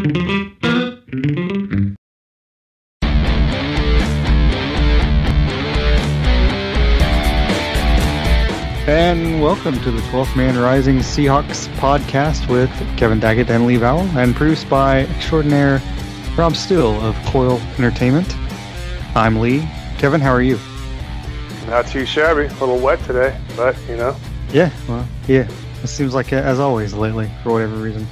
And welcome to the 12th Man Rising Seahawks podcast with Kevin Daggett and Lee Vowell, and produced by extraordinaire Rob Still of Coil Entertainment. I'm Lee. Kevin, how are you? Not too shabby. A little wet today, but Yeah, well, yeah. It seems like it, as always lately, for whatever reason.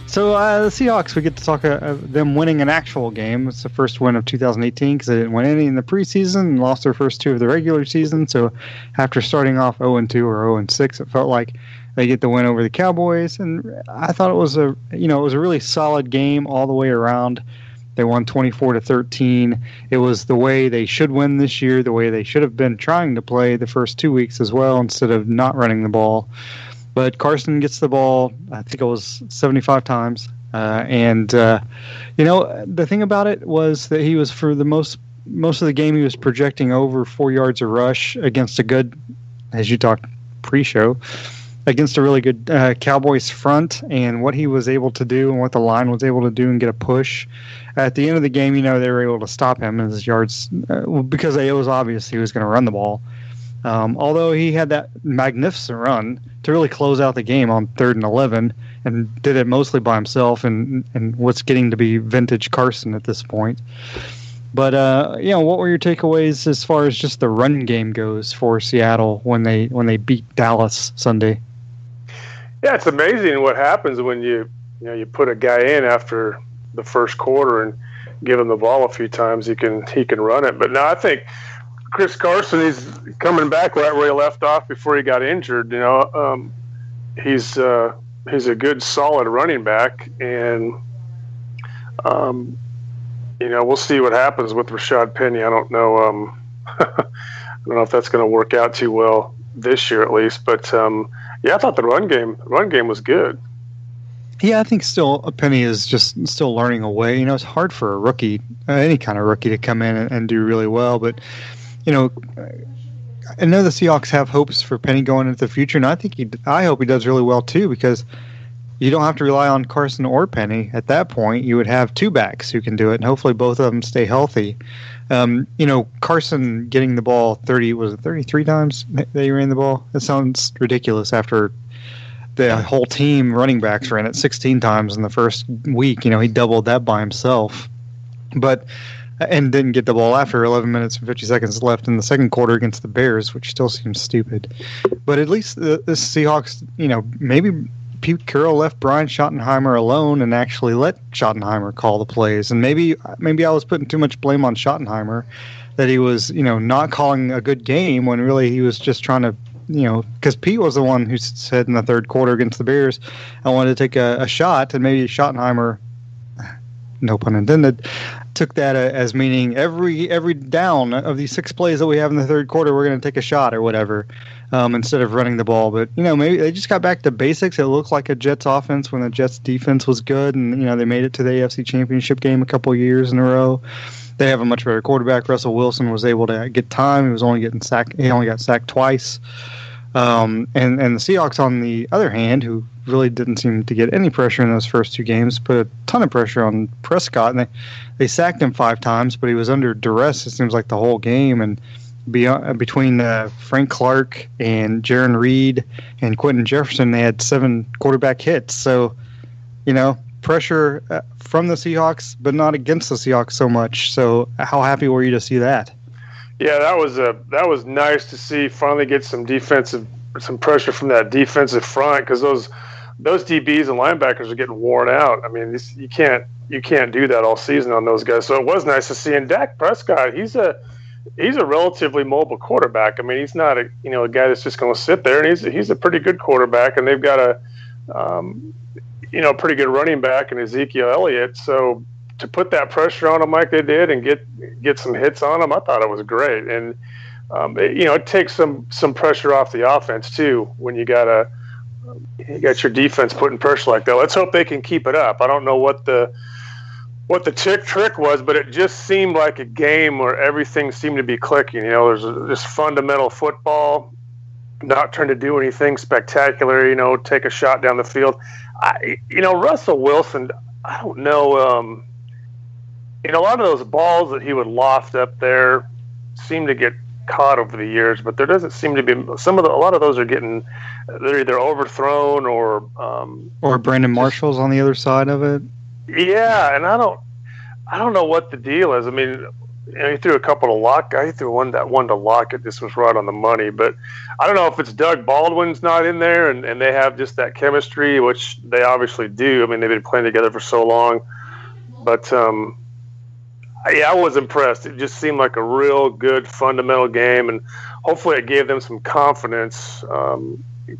So the Seahawks, we get to talk them winning an actual game. It's the first win of 2018 because they didn't win any in the preseason and lost their first two of the regular season. So after starting off 0-2 or 0-6, it felt like they get the win over the Cowboys. And I thought it was a really solid game all the way around. They won 24-13. It was the way they should win this year, the way they should have been trying to play the first 2 weeks as well, instead of not running the ball. But Carson gets the ball, I think it was 75 times. The thing about it was that he was, for the most of the game, he was projecting over 4 yards of rush against a good, as you talked pre-show, against a really good Cowboys front, and what he was able to do and what the line was able to do and get a push. At the end of the game, they were able to stop him in his yards because it was obvious he was going to run the ball. Although he had that magnificent run to really close out the game on 3rd and 11 and did it mostly by himself and what's getting to be vintage Carson at this point. But, what were your takeaways as far as just the run game goes for Seattle when they beat Dallas Sunday? Yeah, it's amazing what happens when you put a guy in after the first quarter and give him the ball a few times. He can run it. But no, I think Chris Carson, he's coming back right where he left off before he got injured. He's a good, solid running back, and we'll see what happens with Rashad Penny. I don't know. I don't know if that's going to work out too well this year, at least. But I thought the run game was good. Yeah, I think still Penny is just still learning away. It's hard for a rookie, any kind of rookie, to come in and do really well, but. I know the Seahawks have hopes for Penny going into the future, and I hope he does really well too, because you don't have to rely on Carson or Penny. At that point, you would have two backs who can do it, and hopefully both of them stay healthy. Carson getting the ball 33 times they ran the ball? That sounds ridiculous after the whole team running backs ran it 16 times in the first week. He doubled that by himself. And didn't get the ball after 11 minutes and 50 seconds left in the second quarter against the Bears, which still seems stupid. But at least the Seahawks, maybe Pete Carroll left Brian Schottenheimer alone and actually let Schottenheimer call the plays. And maybe I was putting too much blame on Schottenheimer, that he was, not calling a good game when really he was just trying to, because Pete was the one who said in the third quarter against the Bears, I wanted to take a shot, and maybe Schottenheimer, no pun intended, took that as meaning every down of these 6 plays that we have in the third quarter, we're going to take a shot or whatever, instead of running the ball. But maybe they just got back to basics. It looked like a Jets offense when the Jets defense was good, and they made it to the AFC Championship game a couple of years in a row. They have a much better quarterback. Russell Wilson was able to get time. He was only getting sacked. He only got sacked twice. And the Seahawks, on the other hand, who really didn't seem to get any pressure in those first 2 games, put a ton of pressure on Prescott, and they sacked him 5 times, but he was under duress, it seems like, the whole game. And between Frank Clark and Jarran Reed and Quentin Jefferson, they had 7 quarterback hits. So, pressure from the Seahawks, but not against the Seahawks so much. So how happy were you to see that? Yeah, that was nice to see. Finally get some pressure from that defensive front, because those DBs and linebackers are getting worn out. I mean, you can't do that all season on those guys. So it was nice to see. And Dak Prescott, he's a relatively mobile quarterback. I mean, he's not a guy that's just going to sit there. And he's a pretty good quarterback. And they've got a pretty good running back in Ezekiel Elliott. So to put that pressure on him like they did and get some hits on him, I thought it was great. And it takes some pressure off the offense too when you got your defense putting pressure like that. Let's hope they can keep it up. I don't know what the trick was, but it just seemed like a game where everything seemed to be clicking. There's this fundamental football. not trying to do anything spectacular, take a shot down the field. Russell Wilson, I don't know. A lot of those balls that he would loft up there seem to get caught over the years, but there doesn't seem to be a lot of those are getting, they're either overthrown or Brandon Marshall's on the other side of it. Yeah, and I don't know what the deal is. I mean, he threw a couple to Lockett. He threw one to Lockett. This was right on the money, but I don't know if it's Doug Baldwin's not in there, and they have just that chemistry, which they obviously do. I mean, they've been playing together for so long, but I was impressed. It just seemed like a real good fundamental game, and hopefully it gave them some confidence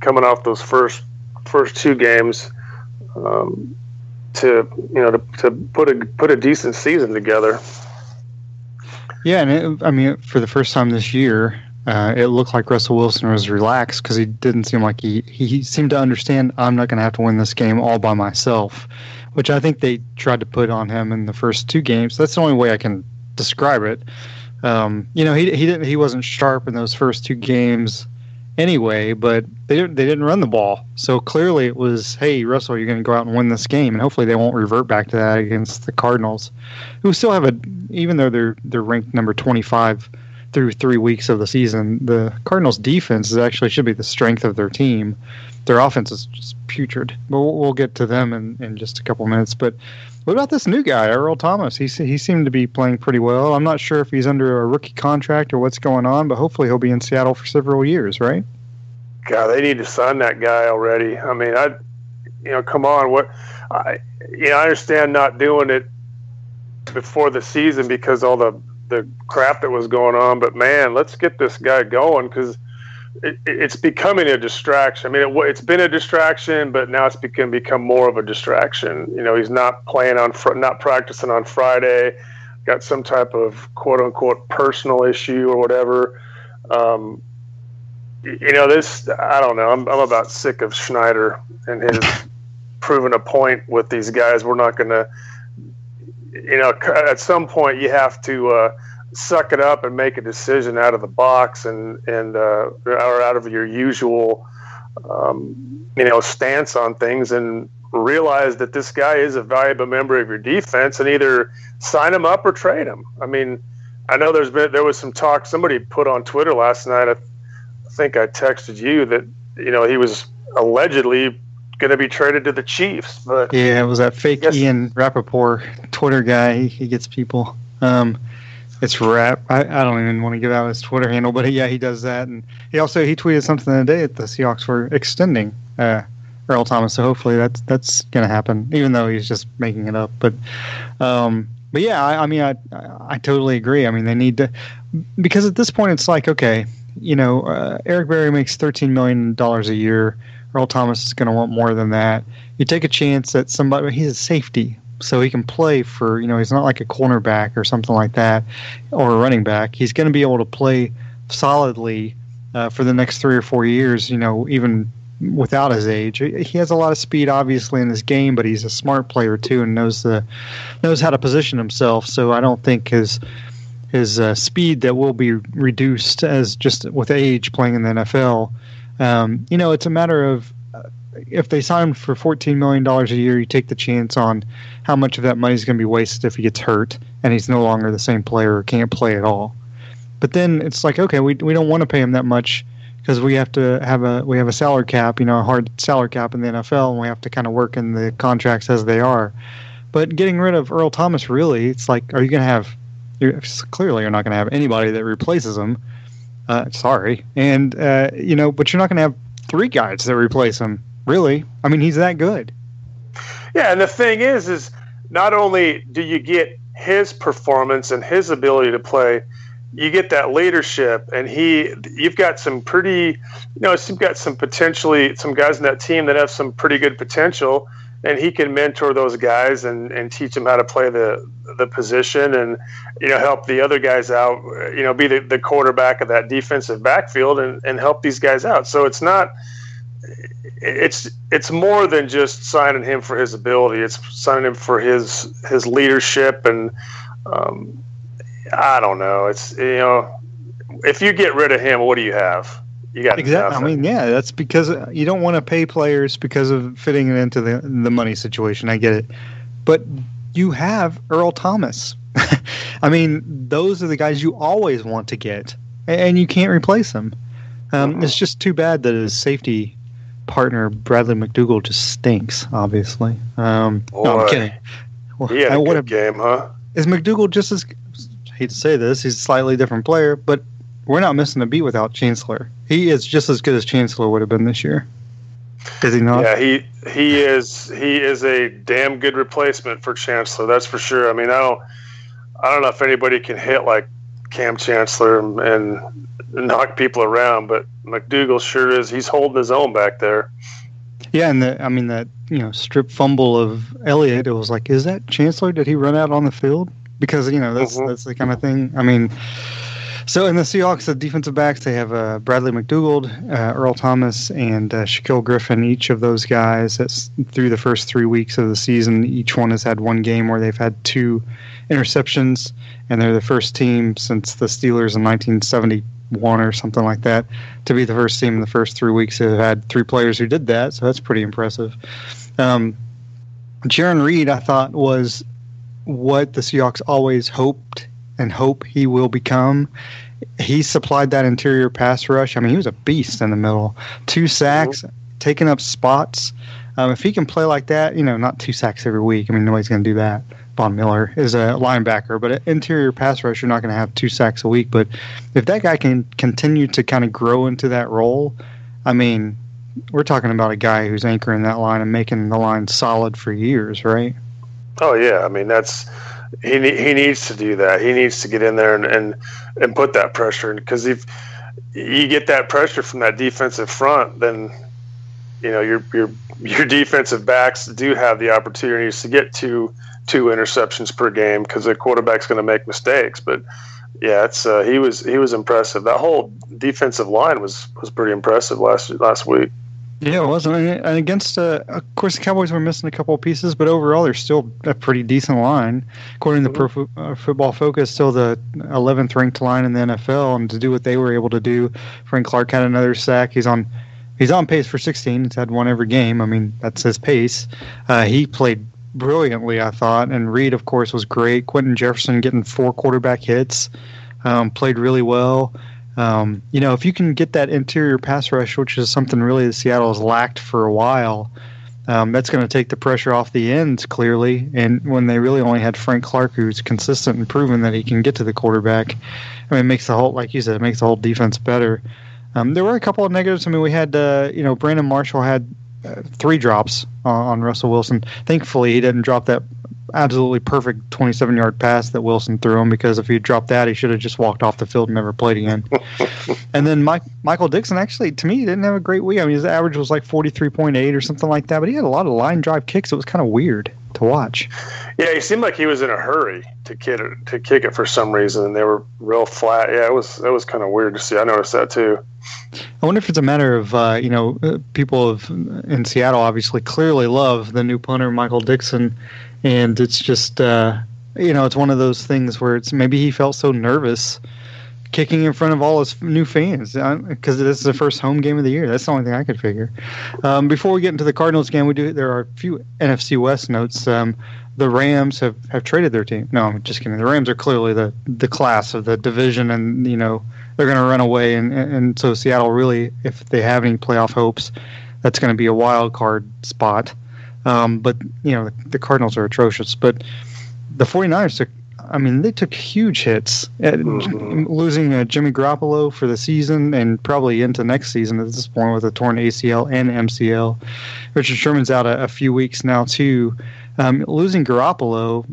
coming off those first two games to put a decent season together. Yeah, and for the first time this year, it looked like Russell Wilson was relaxed because he didn't seem like he seemed to understand, I'm not going to have to win this game all by myself, which I think they tried to put on him in the first two games. That's the only way I can describe it. He wasn't sharp in those first two games anyway, but they didn't run the ball. So clearly it was, hey, Russell, you're going to go out and win this game, and hopefully they won't revert back to that against the Cardinals, who still have even though they're ranked number 25 through 3 weeks of the season, the Cardinals' defense actually should be the strength of their team. Their offense is just putrid. But we'll get to them in just a couple minutes. But what about this new guy, Earl Thomas? He seemed to be playing pretty well. I'm not sure if he's under a rookie contract or what's going on, but hopefully he'll be in Seattle for several years, right? God, they need to sign that guy already. I mean, come on. I understand not doing it before the season because all the crap that was going on, but man, let's get this guy going because it's becoming a distraction. I mean, it's been a distraction, but now it's become more of a distraction. He's not not practicing on Friday, got some type of quote unquote personal issue or whatever. This, I don't know. I'm about sick of Schneider and his proving a point with these guys. We're not going to, at some point you have to suck it up and make a decision out of the box or out of your usual, stance on things and realize that this guy is a valuable member of your defense and either sign him up or trade him. I mean, I know there was some talk. Somebody put on Twitter last night. I think I texted you that, he was allegedly going to be traded to the Chiefs. But yeah, it was that fake Ian Rappaport Twitter guy. He gets people. It's Rap. I don't even want to give out his Twitter handle, but yeah, he does that. And he tweeted something today that the Seahawks were extending Earl Thomas. So hopefully that's going to happen, even though he's just making it up. But yeah, I totally agree. I mean, they need to, because at this point it's like, okay, Eric Berry makes $13 million a year. Earl Thomas is going to want more than that. You take a chance that somebody, he's a safety, so he can play for, he's not like a cornerback or something like that, or a running back. He's going to be able to play solidly for the next 3 or 4 years, even without his age. He has a lot of speed, obviously, in his game, but he's a smart player too and knows how to position himself. So I don't think his speed that will be reduced as just with age playing in the NFL. It's a matter of if they sign him for $14 million a year, you take the chance on how much of that money is going to be wasted if he gets hurt and he's no longer the same player or can't play at all. But then it's like, okay, we don't want to pay him that much because we have a salary cap, a hard salary cap in the NFL, and we have to kind of work in the contracts as they are. But getting rid of Earl Thomas, really, it's like, are you going to have? Clearly, you're not going to have anybody that replaces him. Sorry, and but you're not going to have 3 guys that replace him. Really, I mean, he's that good. Yeah, and the thing is not only do you get his performance and his ability to play, you get that leadership, and you've got some pretty, you've got some potentially some guys in that team that have some pretty good potential, and he can mentor those guys and teach them how to play the position and, help the other guys out, be the quarterback of that defensive backfield and help these guys out. So it's more than just signing him for his ability. It's signing him for his leadership. And I don't know. It's, if you get rid of him, what do you have? you got exactly. nothing. I mean, yeah, that's because you don't want to pay players because of fitting it into the money situation. I get it, but you have Earl Thomas. I mean, those are the guys you always want to get, and you can't replace them. It's just too bad that his safety partner Bradley McDougald just stinks. Obviously, no, I'm kidding. He had a good game, huh? Is McDougald just as? I hate to say this, he's a slightly different player, but we're not missing a beat without Chancellor. He is just as good as Chancellor would have been this year. Is he not? Yeah, he is a damn good replacement for Chancellor. That's for sure. I mean, I don't know if anybody can hit like Cam Chancellor and knock people around, but McDougald sure is. He's holding his own back there. Yeah, and that strip fumble of Elliott, it was like, is that Chancellor? Did he run out on the field? Because that's the kind of thing. I mean, so in the Seahawks, the defensive backs, they have Bradley McDougald, Earl Thomas, and Shaquille Griffin. Each of those guys, that's through the first 3 weeks of the season, each one has had one game where they've had 2 interceptions, and they're the first team since the Steelers in 1971 or something like that to be the first team in the first 3 weeks that have had 3 players who did that. So that's pretty impressive. Jarran Reed, I thought, was what the Seahawks always hoped and hope he will become. He supplied that interior pass rush. I mean, he was a beast in the middle. 2 sacks, taking up spots. If he can play like that, not 2 sacks every week. I mean, nobody's going to do that. Von Miller is a linebacker, but an interior pass rush, you're not going to have 2 sacks a week. But if that guy can continue to kind of grow into that role, I mean, we're talking about a guy who's anchoring that line and making the line solid for years, right? Oh, yeah. I mean, he needs to do that. He needs to get in there and put that pressure in, because if you get that pressure from that defensive front, then your defensive backs do have the opportunities to get two interceptions per game because the quarterback's going to make mistakes. But yeah, he was impressive. That whole defensive line was pretty impressive last week. Yeah, it was. And against, of course, the Cowboys were missing a couple of pieces, but overall they're still a pretty decent line. According to Pro Football Focus, still the 11th ranked line in the NFL, and to do what they were able to do, Frank Clark had another sack. He's on pace for 16. He's had one every game. I mean, that's his pace. He played brilliantly, I thought, and Reed, of course, was great. Quentin Jefferson getting 4 quarterback hits, played really well. If you can get that interior pass rush, which is something really Seattle has lacked for a while, that's going to take the pressure off the ends, clearly. And when they really only had Frank Clark, who's consistent and proven that he can get to the quarterback, I mean, it makes the whole, like you said, it makes the whole defense better. There were a couple of negatives. I mean, we had, Brandon Marshall had 3 drops on Russell Wilson. Thankfully, he didn't drop that absolutely perfect 27-yard pass that Wilson threw him, because if he dropped that, he should have just walked off the field and never played again. And then Michael Dickson, actually, to me, didn't have a great week. I mean, his average was like 43.8 or something like that, but he had a lot of line drive kicks. It was kind of weird to watch. Yeah, he seemed like he was in a hurry to kick it for some reason, and they were real flat. Yeah, it was kind of weird to see. I noticed that too. I wonder if it's a matter of, people in Seattle obviously clearly love the new punter, Michael Dickson, and it's just, it's one of those things where it's maybe he felt so nervous kicking in front of all his new fans because this is the first home game of the year. That's the only thing I could figure. Before we get into the Cardinals game, there are a few NFC West notes. The Rams have traded their team. No, I'm just kidding. The Rams are clearly the class of the division, and they're going to run away. And so Seattle really, if they have any playoff hopes, that's going to be a wild card spot. But the Cardinals are atrocious. But the 49ers they took huge hits, losing Jimmy Garoppolo for the season and probably into next season at this point with a torn ACL and MCL. Richard Sherman's out a few weeks now too. Losing Garoppolo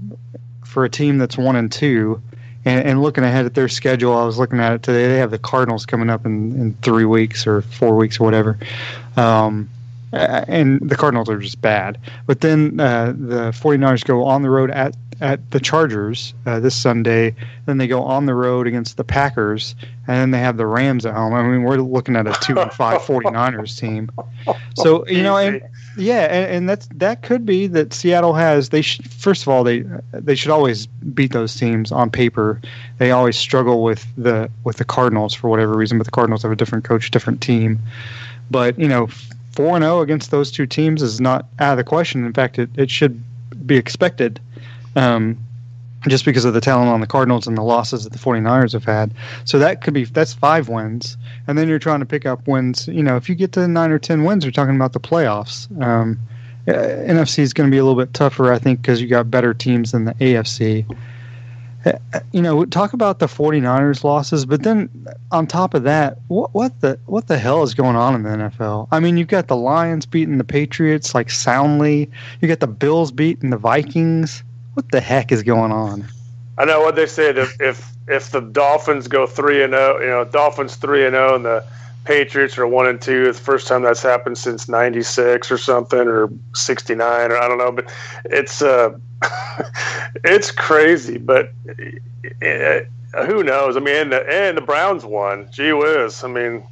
for a team that's 1-2, and looking ahead at their schedule, I was looking at it today. They have the Cardinals coming up in 3 weeks or 4 weeks or whatever. And the Cardinals are just bad. But then the 49ers go on the road at at the Chargers this Sunday. Then they go on the road against the Packers, and then they have the Rams at home. I mean, we're looking at a 2-5 49ers team. So, you know, and that could be that Seattle has. First of all, they should always beat those teams on paper. They always struggle with the Cardinals for whatever reason, but the Cardinals have a different coach, different team. But, you know, 4-0 against those two teams is not out of the question. In fact, it should be expected, just because of the talent on the Cardinals and the losses that the 49ers have had. So that's 5 wins. And then you're trying to pick up wins. You know, if you get to 9 or 10 wins, you're talking about the playoffs. NFC is going to be a little bit tougher, I think, because you got better teams than the AFC. You know, talk about the 49ers losses, but then on top of that, what the hell is going on in the NFL? I mean, you've got the Lions beating the Patriots like soundly. You got the Bills beating the Vikings. What the heck is going on? I know what they said. If the Dolphins go 3-0, you know, Dolphins 3-0, and the Patriots are 1-2. It's the first time that's happened since '96 or something, or '69, or I don't know. But it's it's crazy. But who knows? I mean, and the Browns won. Gee whiz! I mean,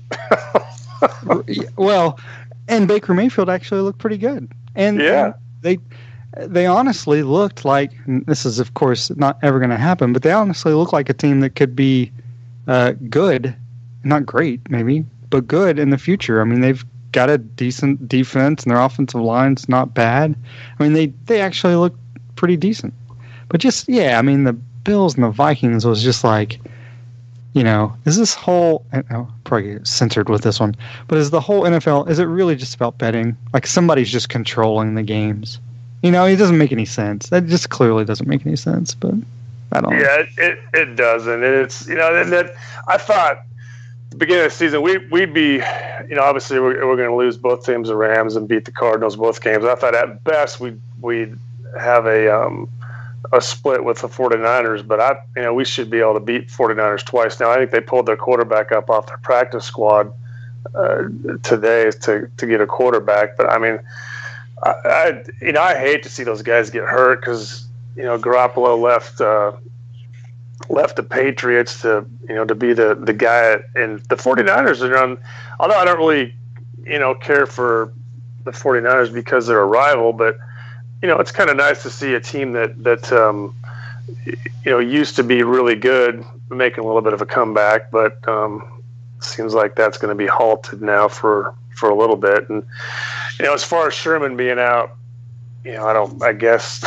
well, and Baker Mayfield actually looked pretty good. And yeah, they honestly looked like, and this is of course not ever going to happen, but they honestly look like a team that could be good, not great maybe, but good in the future. I mean, they've got a decent defense and their offensive line's not bad. I mean, they actually look pretty decent. But just, yeah, I mean, the Bills and the Vikings was just like, you know, is this whole, I'll probably get censored with this one, but is the whole NFL, is it really just about betting? Like somebody's just controlling the games. You know, it doesn't make any sense. That just clearly doesn't make any sense, but I don't know. Yeah, it doesn't. It's, you know, that I thought at the beginning of the season we'd be, you know, obviously we're going to lose both teams, the Rams, and beat the Cardinals both games. I thought at best we'd have a split with the 49ers, but we should be able to beat 49ers twice. Now I think they pulled their quarterback up off their practice squad today to get a quarterback, but I mean, I hate to see those guys get hurt because, you know, Garoppolo left the Patriots to be the guy, and the 49ers are on. Although I don't really, you know, care for the 49ers because they're a rival, but you know, it's kind of nice to see a team that you know, used to be really good making a little bit of a comeback, but seems like that's going to be halted now for a little bit. And you know, as far as Sherman being out, you know, I guess,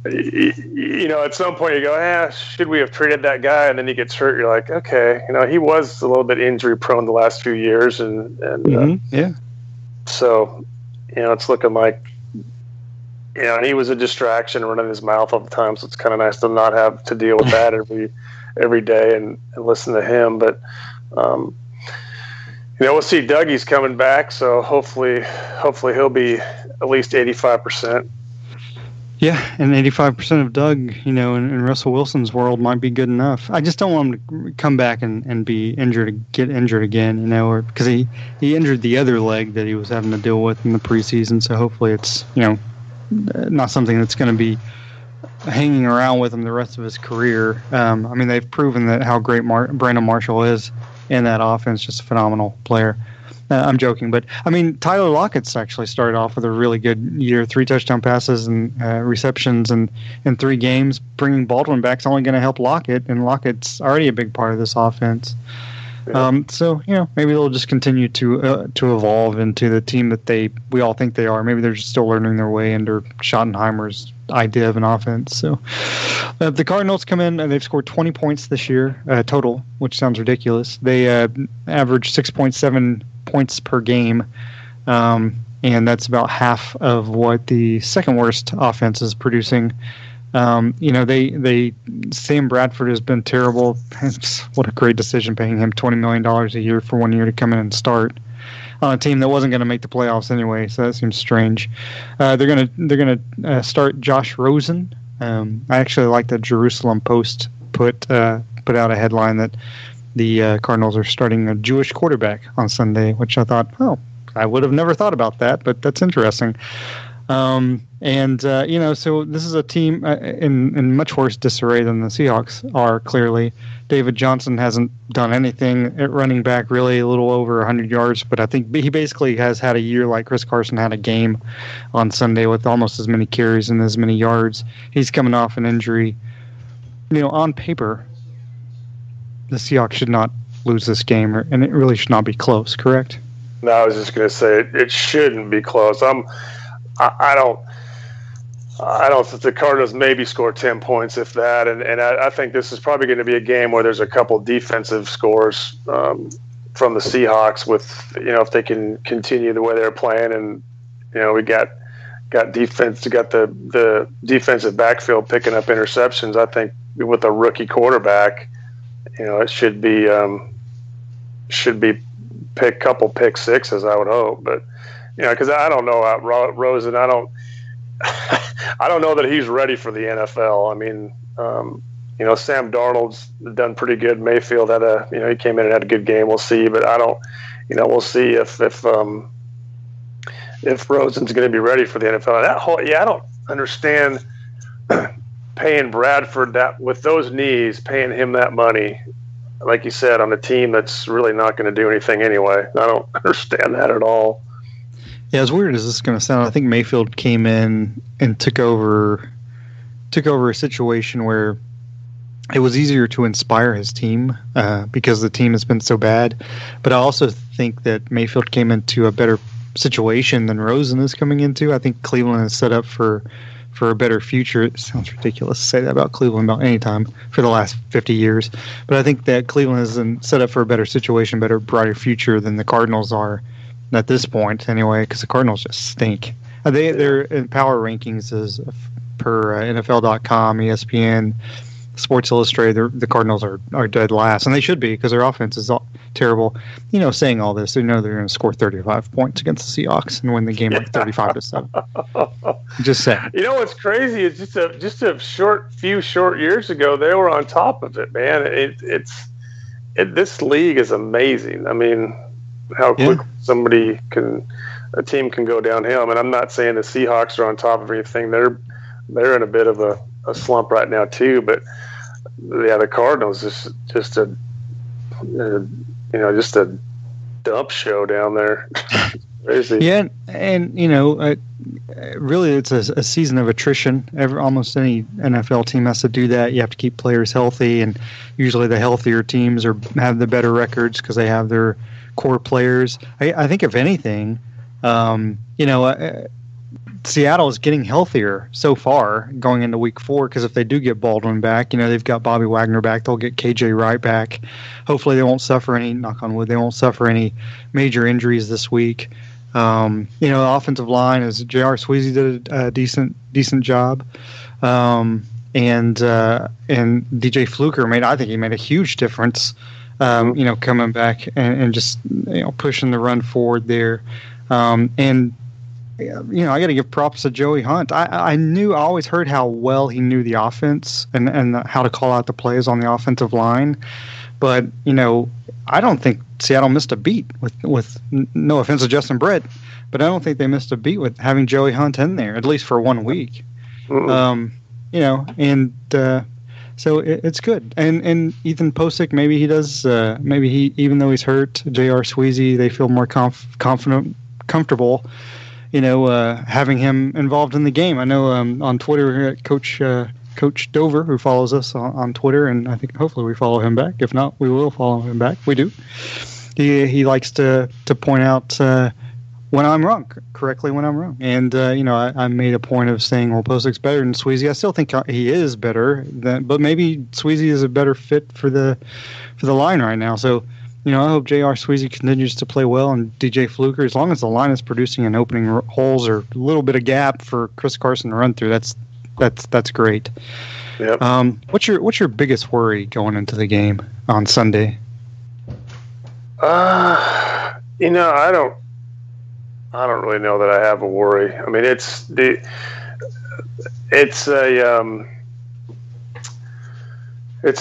you know, at some point you go, should we have traded that guy? And then he gets hurt. You're like, okay, you know, he was a little bit injury prone the last few years. And yeah. So, you know, it's looking like, you know, and he was a distraction running his mouth all the time. So it's kind of nice to not have to deal with that every day and listen to him. But, you know, we'll see. Dougie's coming back, so hopefully he'll be at least 85%. Yeah, and 85% of Doug, you know, in Russell Wilson's world might be good enough. I just don't want him to come back and be injured, get injured again, you know, or because he injured the other leg that he was having to deal with in the preseason. So hopefully it's, you know, not something that's going to be hanging around with him the rest of his career. I mean, they've proven that how great Brandon Marshall is in that offense, just a phenomenal player. I'm joking, but I mean, Tyler Lockett's actually started off with a really good year, 3 touchdown passes and receptions in 3 games. Bringing Baldwin back is only going to help Lockett, and Lockett's already a big part of this offense. Yeah. So, you know, maybe they'll just continue to evolve into the team that we all think they are. Maybe they're just still learning their way under Schottenheimer's idea of an offense. So the Cardinals come in and they've scored 20 points this year total, which sounds ridiculous. They average 6.7 points per game, and that's about half of what the second worst offense is producing. You know, Sam Bradford has been terrible. What a great decision paying him $20 million a year for 1 year to come in and start on a team that wasn't going to make the playoffs anyway. So that seems strange. They're gonna start Josh Rosen. I actually like that Jerusalem Post put out a headline that the Cardinals are starting a Jewish quarterback on Sunday, which I thought, I would have never thought about that, but that's interesting. So this is a team in much worse disarray than the Seahawks are, clearly. David Johnson hasn't done anything at running back, really, a little over 100 yards, but I think he basically has had a year like Chris Carson had a game on Sunday with almost as many carries and as many yards. He's coming off an injury. On paper, the Seahawks should not lose this game, and it really should not be close, correct? No, I was just going to say it shouldn't be close. I don't think the Cardinals maybe score 10 points, if that. And I think this is probably going to be a game where there's a couple defensive scores from the Seahawks with, if they can continue the way they're playing. And, we got defense, the defensive backfield picking up interceptions. I think with a rookie quarterback, it should be couple pick sixes, I would hope. But, because I don't know about Rosen. I don't know that he's ready for the NFL. I mean, Sam Darnold's done pretty good. Mayfield had he came in and had a good game. We'll see, but I don't, we'll see if Rosen's going to be ready for the NFL. I don't understand paying Bradford that with those knees, paying him that money, like you said, on a team that's really not going to do anything anyway. I don't understand that at all. Yeah, as weird as this is going to sound, I think Mayfield came in and took over a situation where it was easier to inspire his team because the team has been so bad. But I also think that Mayfield came into a better situation than Rosen is coming into. I think Cleveland is set up for a better future. It sounds ridiculous to say that about Cleveland about any time for the last 50 years. But I think that Cleveland is set up for a better situation, better, brighter future than the Cardinals are at this point anyway, because the Cardinals just stink. They're in power rankings as per NFL.com, ESPN, Sports Illustrated. The Cardinals are dead last, and they should be because their offense is terrible. Saying all this, they're going to score 35 points against the Seahawks and win the game like 35-7. Just saying. What's crazy is just a few short years ago they were on top of it, man. This league is amazing. I mean, how quick a team can go downhill. I mean, I'm not saying the Seahawks are on top of anything. They're in a bit of a slump right now too. But the Cardinals just a dump show down there. Crazy. Yeah, and really, it's a season of attrition. Almost any NFL team has to do that. You have to keep players healthy, and usually the healthier teams have the better records because they have their core players. I think if anything, Seattle is getting healthier so far going into week 4 because if they do get Baldwin back, they've got Bobby Wagner back. They'll get KJ Wright back. Hopefully they won't suffer any, knock on wood, they won't suffer any major injuries this week. The offensive line is J.R. Sweezy did a decent job. And DJ Fluker made a huge difference. Coming back and just pushing the run forward there. I got to give props to Joey Hunt. I always heard how well he knew the offense and how to call out the plays on the offensive line. But, I don't think Seattle missed a beat with no offense to Justin Britt, but I don't think they missed a beat with having Joey Hunt in there, at least for 1 week. So it's good. And Ethan Posick, maybe he does, even though he's hurt, J.R. Sweezy, they feel more comfortable, having him involved in the game. I know on Twitter, Coach Dover, who follows us on Twitter, and I think hopefully we follow him back. If not, we will follow him back. We do. He likes to point out when I'm wrong, correctly when I'm wrong. And, I made a point of saying, well, Posick's better than Sweezy. I still think he is better, but maybe Sweezy is a better fit for the line right now. So, I hope J.R. Sweezy continues to play well and DJ Fluker, as long as the line is producing and opening holes or a little bit of gap for Chris Carson to run through, that's great. Yep. What's your biggest worry going into the game on Sunday? I don't really know that I have a worry. I mean, it's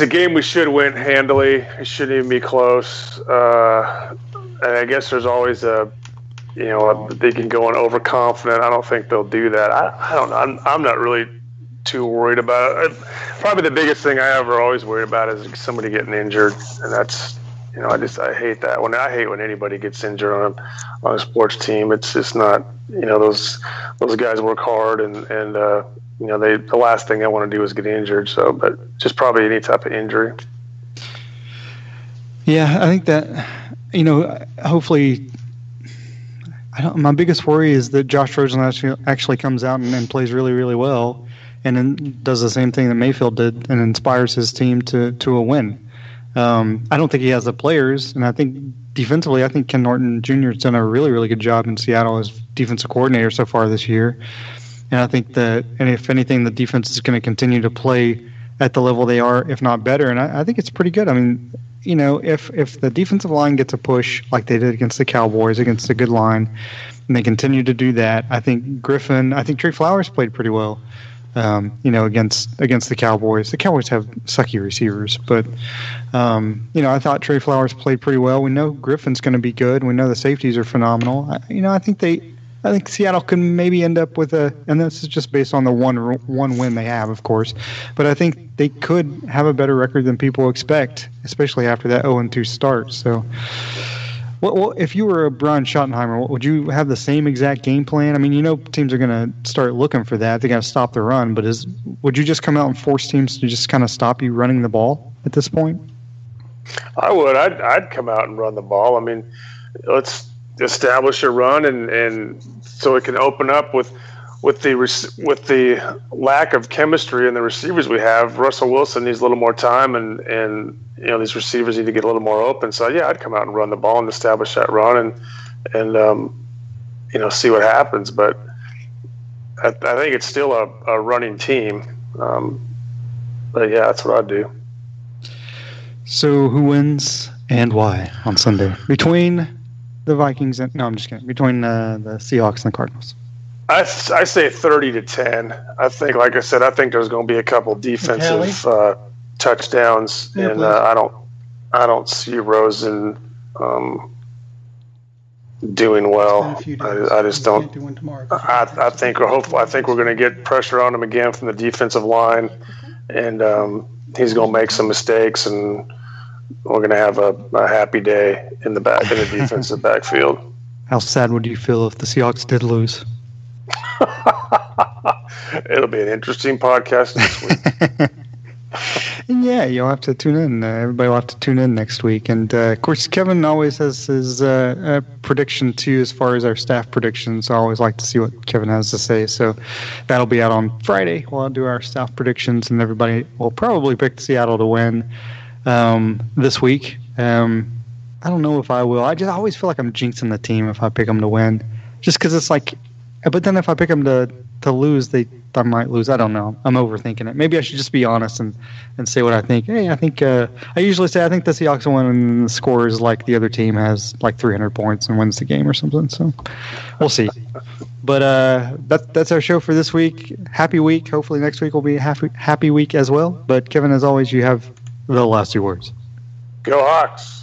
a game we should win handily. It shouldn't even be close. And I guess there's always a they can go in overconfident. I don't think they'll do that. I don't know. I'm not really too worried about it. Probably the biggest thing I ever always worry about is somebody getting injured, and that's I hate that. I hate when anybody gets injured on a sports team. It's just not those guys work hard and the last thing they want to do is get injured. So, but just probably any type of injury. Yeah, I think that hopefully. My biggest worry is that Josh Rosen actually comes out and plays really, really well, and then does the same thing that Mayfield did and inspires his team to a win. I don't think he has the players, and I think defensively, I think Ken Norton Jr. has done a really, really good job in Seattle as defensive coordinator so far this year. And I think that, and if anything, the defense is going to continue to play at the level they are, if not better. And I think it's pretty good. I mean, if the defensive line gets a push like they did against the Cowboys, against a good line, and they continue to do that, I think Trey Flowers played pretty well, against the Cowboys. The Cowboys have sucky receivers, but, I thought Trey Flowers played pretty well. We know Griffin's going to be good. We know the safeties are phenomenal. I think Seattle can maybe end up with and this is just based on the one win they have, of course, but I think they could have a better record than people expect, especially after that 0-2 start. So, well, if you were a Brian Schottenheimer, would you have the same exact game plan? I mean, teams are going to start looking for that. They're going to stop the run, but would you just come out and force teams to just kind of stop you running the ball at this point? I would. I'd come out and run the ball. I mean, let's establish a run and so it can open up with the lack of chemistry in the receivers we have. Russell Wilson needs a little more time and these receivers need to get a little more open. So yeah, I'd come out and run the ball and establish that run and see what happens. But I think it's still a running team. But yeah, that's what I'd do. So who wins and why on Sunday between the Vikings I'm just kidding. Between the Seahawks and the Cardinals. I say 30-10. I think, like I said, there's going to be a couple defensive touchdowns, and I don't see Rosen doing well. I just don't. I think we're going to get pressure on him again from the defensive line, and he's going to make some mistakes, and we're going to have a happy day in the defensive backfield. How sad would you feel if the Seahawks did lose? It'll be an interesting podcast next week. Yeah, you'll have to tune in. Everybody will have to tune in next week. And, of course, Kevin always has his prediction, too, as far as our staff predictions. So I always like to see what Kevin has to say. So that'll be out on Friday. We'll do our staff predictions, and everybody will probably pick Seattle to win this week. I don't know if I will. I always feel like I'm jinxing the team if I pick them to win. Just because it's like, but then if I pick them to lose, I might lose. I don't know. I'm overthinking it. Maybe I should just be honest and say what I think. Hey, I think I usually say I think the Seahawks will win, and the score is like the other team has like 300 points and wins the game or something. So we'll see. But that's our show for this week. Happy week. Hopefully next week will be a happy week as well. But Kevin, as always, you have the last two words. Go Hawks.